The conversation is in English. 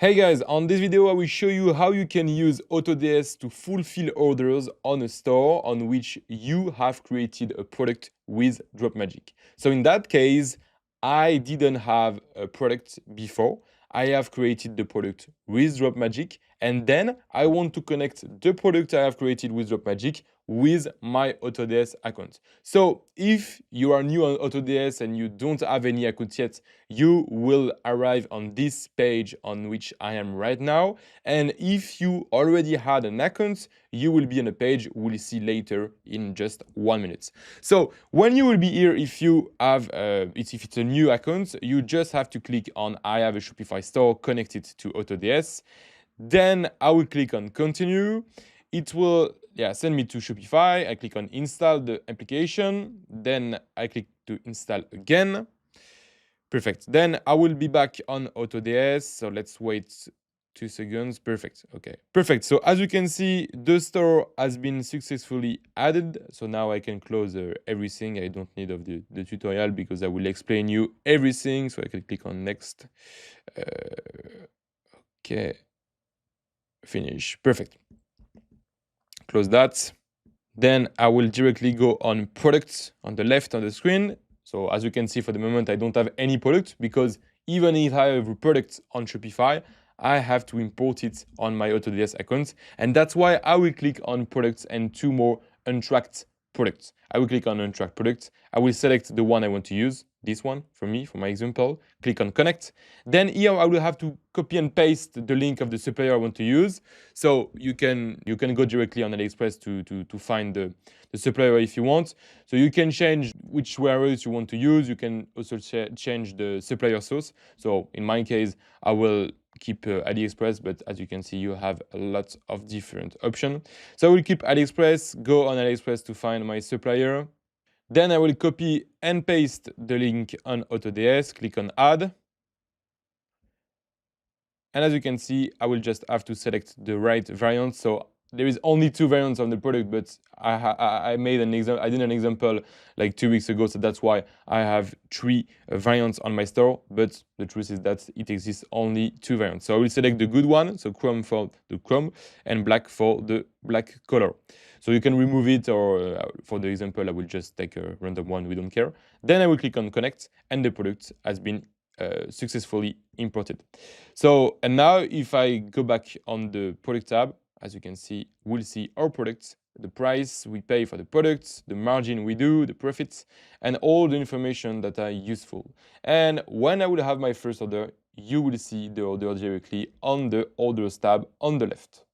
Hey guys, on this video I will show you how you can use AutoDS to fulfill orders on a store on which you have created a product with Dropmagic. So in that case, I didn't have a product before. I have created the product with Dropmagic, and then I want to connect the product I have created with Dropmagic with my AutoDS account. So if you are new on AutoDS and you don't have any account yet, you will arrive on this page on which I am right now. And if you already had an account, you will be on a page we'll see later in just 1 minute. So when you will be here, if you have, if it's a new account, you just have to click on I have a Shopify store connected to AutoDS. Then I will click on continue. It will send me to Shopify. I click on install the application. Then I click to install again. Perfect. Then I will be back on AutoDS. So let's wait 2 seconds. Perfect. Okay. Perfect. So as you can see, the store has been successfully added. So now I can close everything. I don't need of the tutorial because I will explain you everything. So I can click on next. Okay. Finish. Perfect. Close that. Then I will directly go on products on the left on the screen. So as you can see, for the moment, I don't have any product because even if I have a product on Shopify, I have to import it on my AutoDS account. And that's why I will click on products and 2 more untracked products. I will click on untracked products. I will select the one I want to use, this one for me, for my example. Click on connect. Then here I will have to copy and paste the link of the supplier I want to use. So you can go directly on AliExpress to find the supplier if you want. So you can change which warehouse you want to use. You can also change the supplier source. So in my case, I will keep AliExpress, but as you can see, you have a lot of different options. So I will keep AliExpress, go on AliExpress to find my supplier. Then I will copy and paste the link on AutoDS, click on add. And as you can see, I will just have to select the right variant. So there is only 2 variants of the product, but I made an example. I did an example like 2 weeks ago, so that's why I have 3 variants on my store. But the truth is that it exists only 2 variants. So I will select the good one, so chrome for the chrome, and black for the black color. So you can remove it, or for the example, I will just take a random one. We don't care. Then I will click on connect, and the product has been successfully imported. So, and now if I go back on the product tab, as you can see, we'll see our products, the price we pay for the products, the margin we do, the profits, and all the information that are useful. And when I will have my first order, you will see the order directly on the orders tab on the left.